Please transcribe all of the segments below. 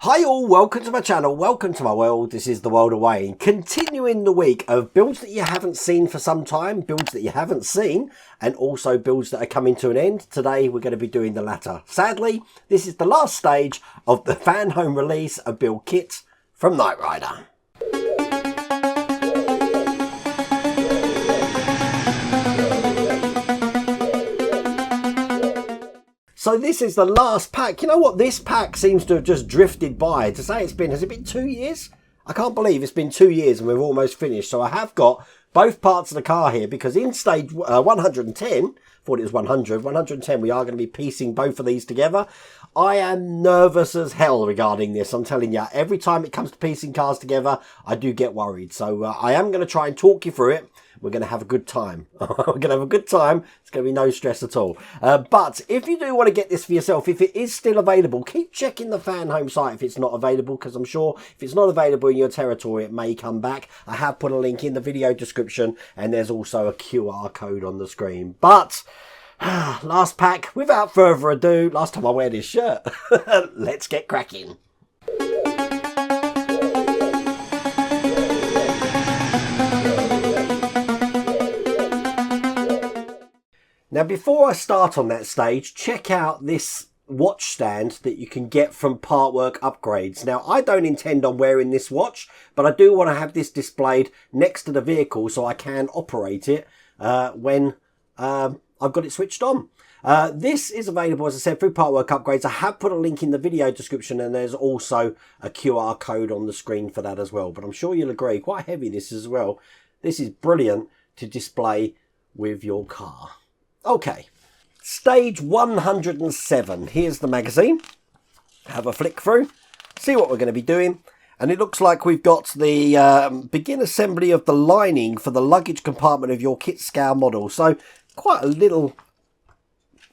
Hi all, welcome to my channel, welcome to my world. This is the world of Wayne. Continuing the week of builds that you haven't seen for some time, builds that you haven't seen, and also builds that are coming to an end. Today we're going to be doing the latter. Sadly, this is the last stage of the Fanhome release of build KITT from Knight Rider. So this is the last pack. You know what? This pack seems to have just drifted by. To say it's been, has it been 2 years? I can't believe it's been 2 years and we've almost finished. So I have got both parts of the car here because in stage 110, thought it was 110, we are going to be piecing both of these together. I am nervous as hell regarding this. I'm telling you, every time it comes to piecing cars together, I do get worried. So I am going to try and talk you through it. We're going to have a good time. We're going to have a good time. It's going to be no stress at all. But if you do want to get this for yourself, if it is still available, keep checking the Fanhome site if it's not available, because I'm sure if it's not available in your territory, it may come back. I have put a link in the video description, and there's also a QR code on the screen. But last pack, without further ado, last time I wear this shirt, let's get cracking. Now, before I start on that stage, check out this watch stand that you can get from Partwork Upgrades. Now, I don't intend on wearing this watch, but I do want to have this displayed next to the vehicle so I can operate it when I've got it switched on. This is available, as I said, through Partwork Upgrades. I have put a link in the video description, and there's also a QR code on the screen for that as well. But I'm sure you'll agree, quite heavy this as well. This is brilliant to display with your car. Okay, stage 107. Here's the magazine. Have a flick through, see what we're going to be doing. And it looks like we've got the begin assembly of the lining for the luggage compartment of your KITT scale model. So quite a little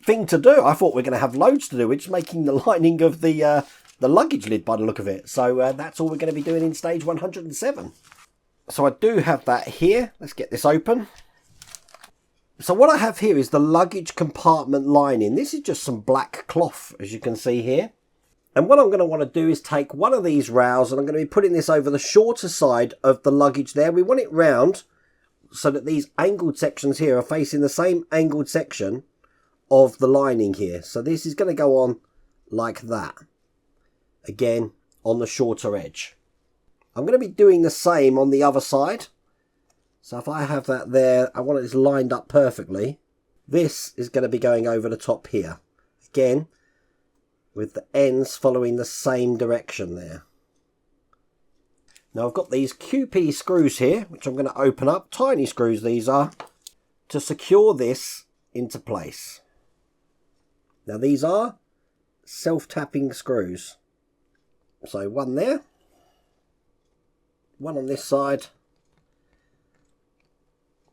thing to do. I thought we are going to have loads to do. We're just making the lining of the luggage lid by the look of it. So that's all we're going to be doing in stage 107. So I do have that here. Let's get this open. So what I have here is the luggage compartment lining. This is just some black cloth, as you can see here. And what I'm going to want to do is take one of these rails, and I'm going to be putting this over the shorter side of the luggage there. We want it round so that these angled sections here are facing the same angled section of the lining here. So this is going to go on like that. Again, on the shorter edge. I'm going to be doing the same on the other side. So if I have that there, I want it lined up perfectly. This is going to be going over the top here. Again, with the ends following the same direction there. Now I've got these QP screws here, which I'm going to open up. Tiny screws these are, to secure this into place. Now these are self-tapping screws. So one there, one on this side.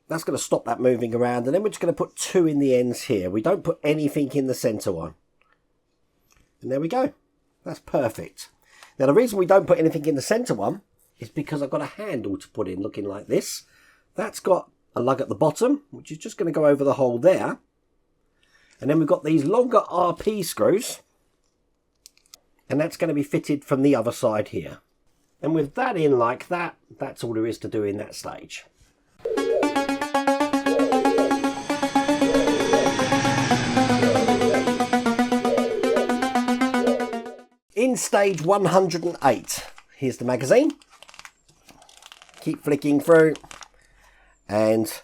That's going to stop that moving around, and then we're just going to put two in the ends here. We don't put anything in the centre one. And there we go. That's perfect. Now the reason we don't put anything in the centre one is because I've got a handle to put in looking like this. That's got a lug at the bottom, which is just going to go over the hole there. And then we've got these longer RP screws, and that's going to be fitted from the other side here. And with that in like that, that's all there is to do in that stage. In stage 108, here's the magazine. Keep flicking through, and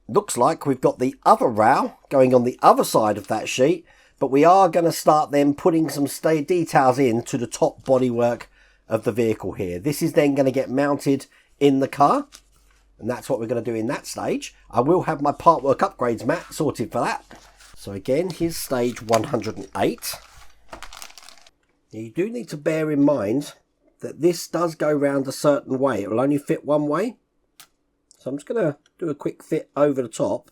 looks like we've got the other rail going on the other side of that sheet, but we are going to start then putting some details into the top bodywork of the vehicle here. This is then going to get mounted in the car, and that's what we're going to do in that stage. I will have my Partwork Upgrades mat sorted for that. So again, here's stage 108. You do need to bear in mind that this does go round a certain way. It will only fit one way. So I'm just going to do a quick fit over the top,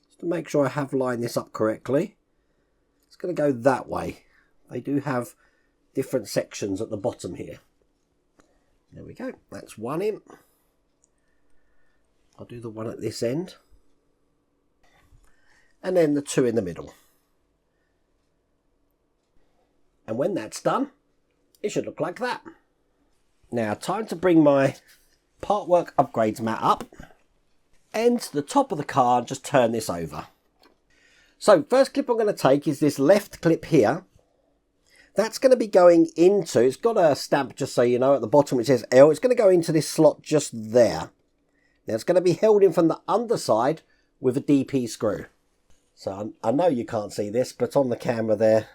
just to make sure I have lined this up correctly. It's going to go that way. They do have different sections at the bottom here. There we go. That's one in. I'll do the one at this end. And then the two in the middle. And when that's done, it should look like that. Now, time to bring my Partwork Upgrades mat up and to the top of the car, just turn this over. So first clip I'm going to take is this left clip here. That's going to be going into, it's got a stamp, just so you know, at the bottom which says L. It's going to go into this slot just there. Now it's going to be held in from the underside with a DP screw. So I know you can't see this, but on the camera there,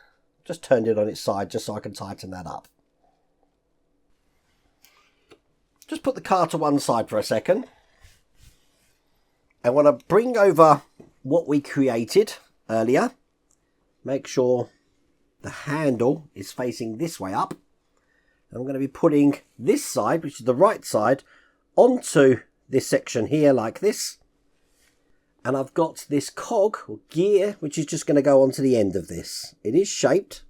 just turned it on its side just so I can tighten that up. Just put the car to one side for a second. I want to bring over what we created earlier. Make sure the handle is facing this way up. I'm going to be putting this side, which is the right side, onto this section here like this. And I've got this cog or gear, which is just going to go onto the end of this. It is shaped,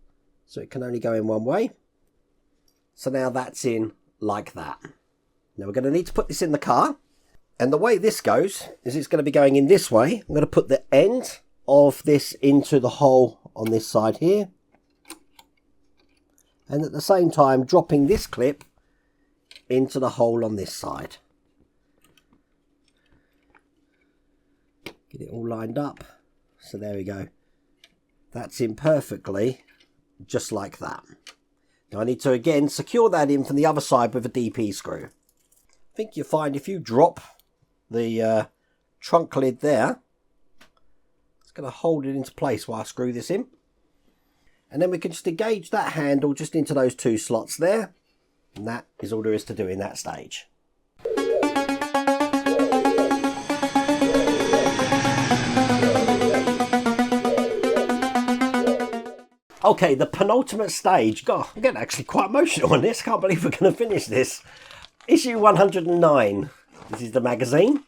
so it can only go in one way. So now that's in like that. Now we're going to need to put this in the car. And the way this goes is it's going to be going in this way. I'm going to put the end of this into the hole on this side here. And at the same time dropping this clip into the hole on this side. Get it all lined up. So there we go. That's in perfectly, just like that. Now I need to again secure that in from the other side with a DP screw. I think you'll find if you drop the trunk lid there, it's going to hold it into place while I screw this in. And then we can just engage that handle just into those two slots there. And that is all there is to do in that stage. Okay, the penultimate stage. God, I'm getting actually quite emotional on this. Can't believe we're going to finish this. Issue 109. This is the magazine.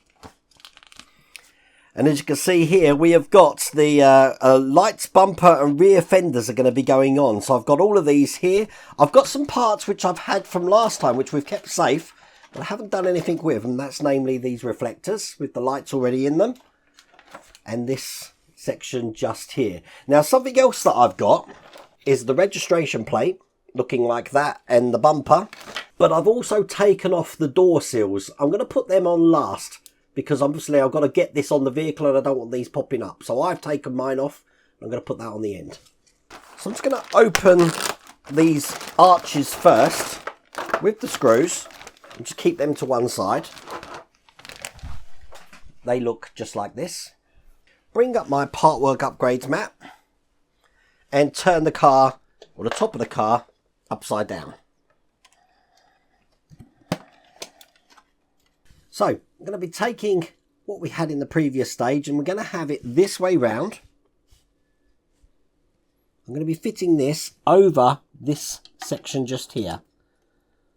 And as you can see here, we have got the lights, bumper and rear fenders are going to be going on. So I've got all of these here. I've got some parts which I've had from last time, which we've kept safe, but I haven't done anything with them. That's namely these reflectors with the lights already in them. And this section just here. Now something else that I've got is the registration plate, looking like that, and the bumper. But I've also taken off the door sills. I'm going to put them on last, because obviously I've got to get this on the vehicle and I don't want these popping up. So I've taken mine off. I'm going to put that on the end. So I'm just going to open these arches first with the screws and just keep them to one side. They look just like this. Bring up my Partwork Upgrades mat and turn the car, or the top of the car, upside down. So I'm going to be taking what we had in the previous stage and we're going to have it this way round. I'm going to be fitting this over this section just here.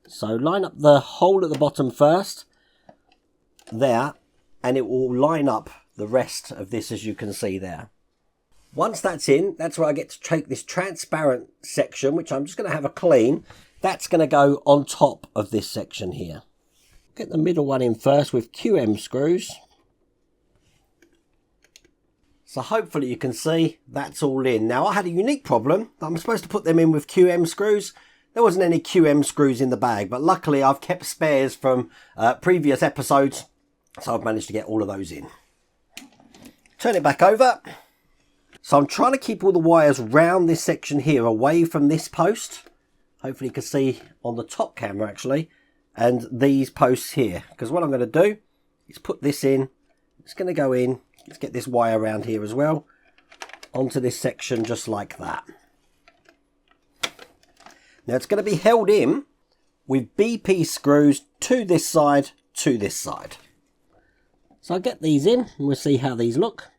So line up the hole at the bottom first, there, and it will line up the rest of this, as you can see there. Once that's in, that's where I get to take this transparent section, which I'm just going to have a clean. That's going to go on top of this section here. Get the middle one in first with QM screws. So hopefully you can see that's all in. Now I had a unique problem. I'm supposed to put them in with QM screws. There wasn't any QM screws in the bag, but luckily I've kept spares from previous episodes. So I've managed to get all of those in. Turn it back over. So I'm trying to keep all the wires round this section here, away from this post. Hopefully you can see on the top camera actually. And these posts here. Because what I'm going to do is put this in. It's going to go in. Let's get this wire around here as well. Onto this section just like that. Now it's going to be held in with BP screws to this side, to this side. So I'll get these in and we'll see how these look.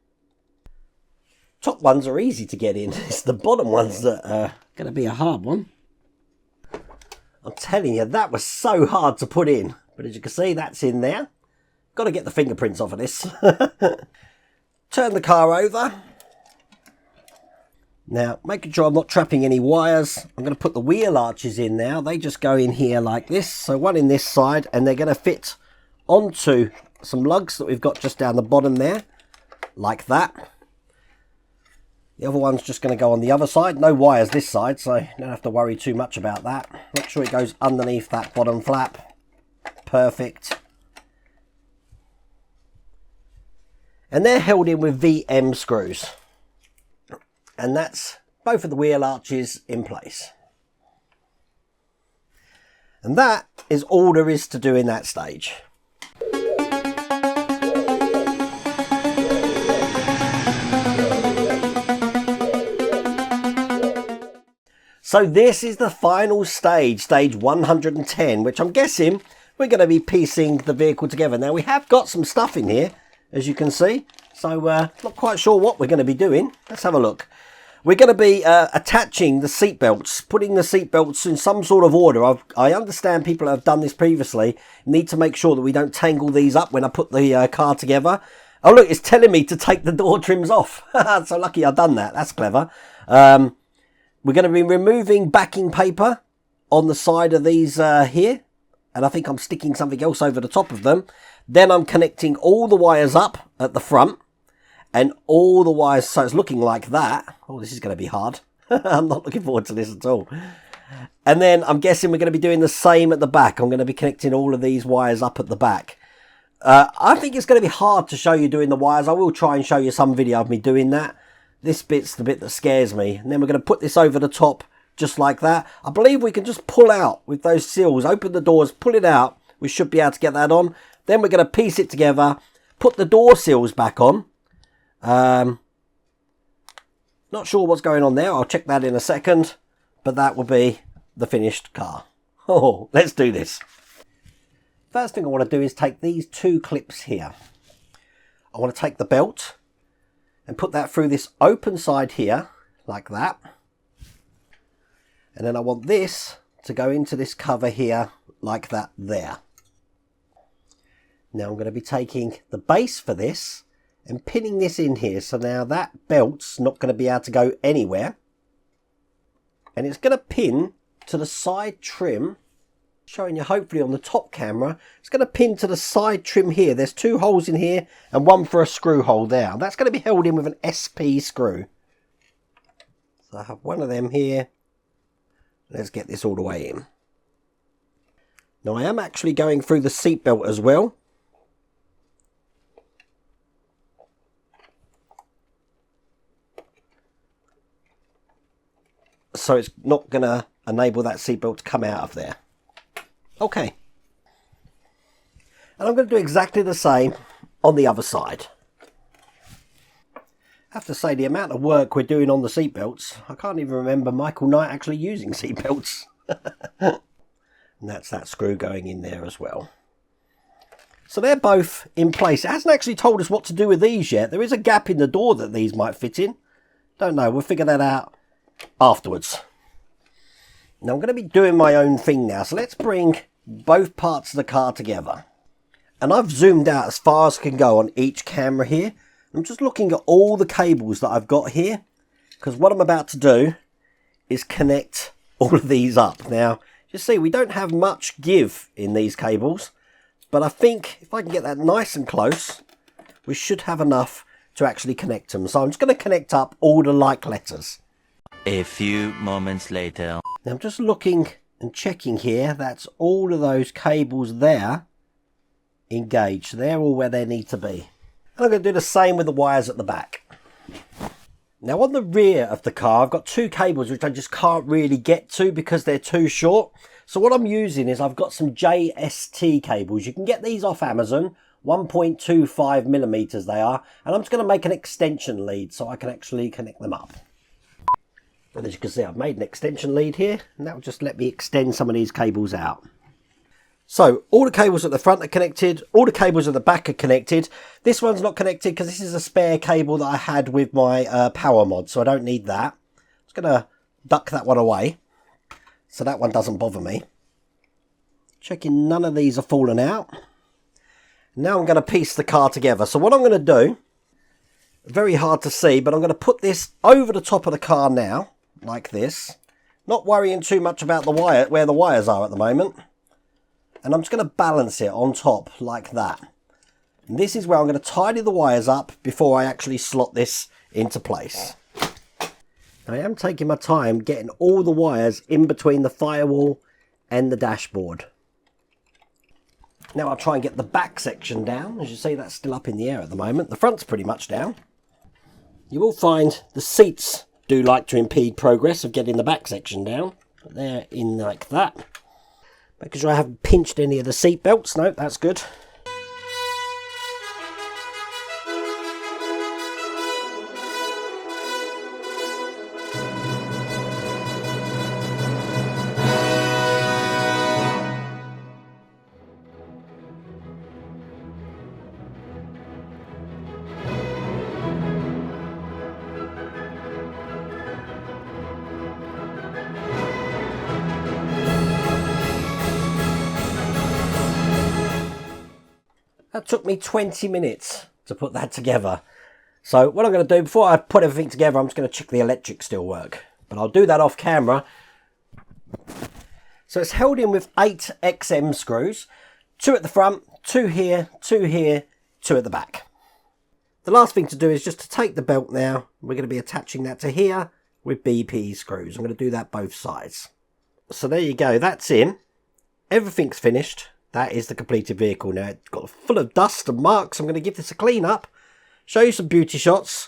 Top ones are easy to get in. It's the bottom ones that are going to be a hard one. I'm telling you, that was so hard to put in. But as you can see, that's in there. Got to get the fingerprints off of this. Turn the car over. Now, making sure I'm not trapping any wires, I'm going to put the wheel arches in now. They just go in here like this. So one in this side, and they're going to fit onto some lugs that we've got just down the bottom there. Like that. The other one's just going to go on the other side. No wires this side, so you don't have to worry too much about that. Make sure it goes underneath that bottom flap. Perfect. And they're held in with VM screws. And that's both of the wheel arches in place. And that is all there is to do in that stage. So this is the final stage, stage 110, which I'm guessing we're going to be piecing the vehicle together. Now we have got some stuff in here, as you can see. So not quite sure what we're going to be doing. Let's have a look. We're going to be attaching the seat belts, putting the seat belts in some sort of order. I understand people have done this previously. Need to make sure that we don't tangle these up when I put the car together. Oh look, it's telling me to take the door trims off. So lucky I've done that. That's clever. We're going to be removing backing paper on the side of these here. And I think I'm sticking something else over the top of them. Then I'm connecting all the wires up at the front. And all the wires, so it's looking like that. Oh, this is going to be hard. I'm not looking forward to this at all. And then I'm guessing we're going to be doing the same at the back. I'm going to be connecting all of these wires up at the back. I think it's going to be hard to show you doing the wires. I will try and show you some video of me doing that. This bit's the bit that scares me. And then we're going to put this over the top just like that. I believe we can just pull out with those seals. Open the doors, pull it out. We should be able to get that on. Then we're going to piece it together. Put the door seals back on. Not sure what's going on there. I'll check that in a second. But that will be the finished car. Oh, let's do this. First thing I want to do is take these two clips here. I want to take the belt and put that through this open side here, like that. And then I want this to go into this cover here, like that there. Now I'm going to be taking the base for this and pinning this in here. So now that belt's not going to be able to go anywhere. And it's going to pin to the side trim, showing you hopefully on the top camera. It's going to pin to the side trim here. There's two holes in here and one for a screw hole there. That's going to be held in with an SP screw. So I have one of them here. Let's get this all the way in. Now I am actually going through the seat belt as well. So it's not going to enable that seatbelt to come out of there. Okay. And I'm going to do exactly the same on the other side. I have to say, the amount of work we're doing on the seatbelts, I can't even remember Michael Knight actually using seatbelts. And that's that screw going in there as well. So they're both in place. It hasn't actually told us what to do with these yet. There is a gap in the door that these might fit in. Don't know. We'll figure that out afterwards. Now I'm going to be doing my own thing now, so let's bring both parts of the car together. And I've zoomed out as far as I can go on each camera here. I'm just looking at all the cables that I've got here, because what I'm about to do is connect all of these up. Now you see we don't have much give in these cables, but I think if I can get that nice and close, we should have enough to actually connect them. So I'm just going to connect up all the like letters. A few moments later. Now I'm just looking and checking here. That's all of those cables there engaged. They're all where they need to be. And I'm going to do the same with the wires at the back. Now on the rear of the car, I've got two cables which I just can't really get to because they're too short. So what I'm using is I've got some JST cables. You can get these off Amazon. 1.25 millimeters they are. And I'm just going to make an extension lead so I can actually connect them up. And as you can see, I've made an extension lead here, and that will just let me extend some of these cables out. So all the cables at the front are connected, all the cables at the back are connected. This one's not connected because this is a spare cable that I had with my power mod, so I don't need that. I'm just going to duck that one away, so that one doesn't bother me. Checking none of these are falling out. Now I'm going to piece the car together. So what I'm going to do, very hard to see, but I'm going to put this over the top of the car now. Like this, not worrying too much about the wire, where the wires are at the moment, and I'm just going to balance it on top like that. And this is where I'm going to tidy the wires up before I actually slot this into place. I am taking my time getting all the wires in between the firewall and the dashboard. Now I'll try and get the back section down. As you see, that's still up in the air at the moment. The front's pretty much down. You will find the seats do like to impede progress of getting the back section down. But they're in like that. Making sure I haven't pinched any of the seat belts. No, that's good. That took me 20 minutes to put that together. So what I'm going to do, before I put everything together, I'm just going to check the electrics still work. But I'll do that off camera. So it's held in with 8 XM screws. 2 at the front, 2 here, 2 here, 2 at the back. The last thing to do is just to take the belt now. We're going to be attaching that to here with BP screws. I'm going to do that both sides. So there you go, that's in. Everything's finished. That is the completed vehicle. Now it's got full of dust and marks. I'm going to give this a clean up, show you some beauty shots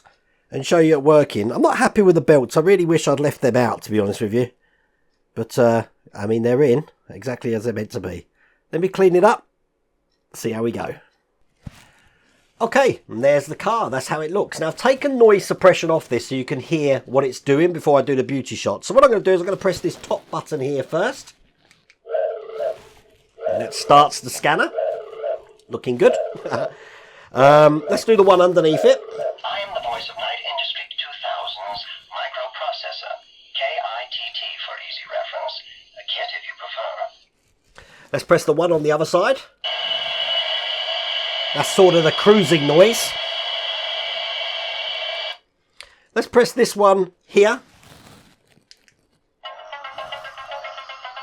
and show you it working. I'm not happy with the belts. I really wish I'd left them out, to be honest with you. But, I mean, they're in exactly as they're meant to be. Let me clean it up, see how we go. Okay, and there's the car. That's how it looks. Now I've taken noise suppression off this so you can hear what it's doing before I do the beauty shot. So what I'm going to do is I'm going to press this top button here first. And it starts the scanner. Looking good. Let's do the one underneath it. I am the voice of Night Industry 2000's microprocessor, k.i.t.t for easy reference, a KITT if you prefer. Let's press the one on the other side. That's sort of the cruising noise. Let's press this one here.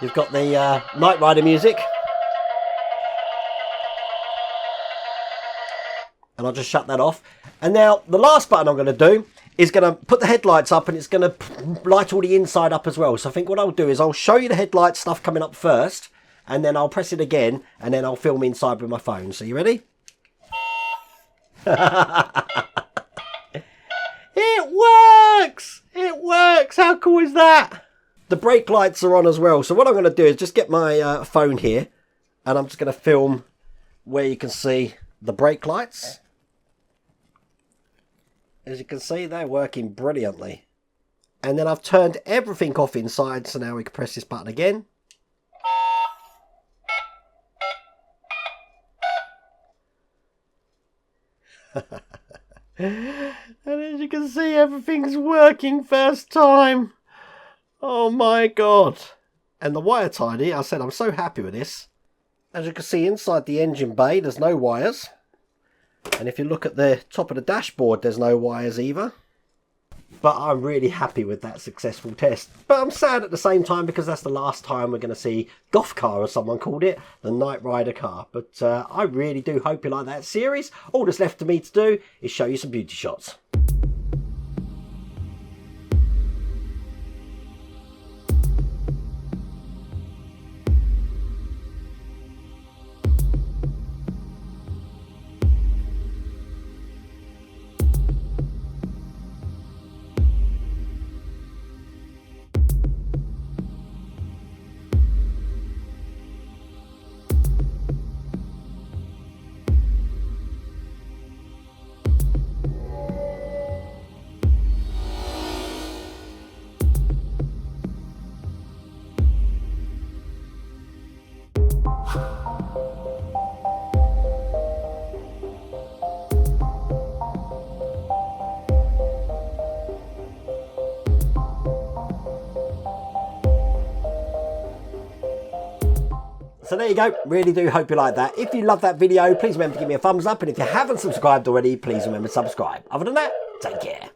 You've got the Knight Rider music. And I'll just shut that off. And now the last button I'm going to do is going to put the headlights up, and it's going to light all the inside up as well. So I think what I'll do is I'll show you the headlight stuff coming up first, and then I'll press it again, and then I'll film inside with my phone. So you ready? It works! It works! How cool is that? The brake lights are on as well. So what I'm going to do is just get my phone here, and I'm just going to film where you can see the brake lights. As you can see, they're working brilliantly. And then I've turned everything off inside, so now we can press this button again. And as you can see, everything's working first time. Oh my god. And the wire tidy, I said I'm so happy with this. As you can see, inside the engine bay, there's no wires. And if you look at the top of the dashboard, there's no wires either. But I'm really happy with that successful test. But I'm sad at the same time because that's the last time we're going to see Golf Car, as someone called it, the Knight Rider car. But I really do hope you like that series. All that's left for me to do is show you some beauty shots. So there you go. Really do hope you like that. If you love that video, please remember to give me a thumbs up. And if you haven't subscribed already, please remember to subscribe. Other than that, take care.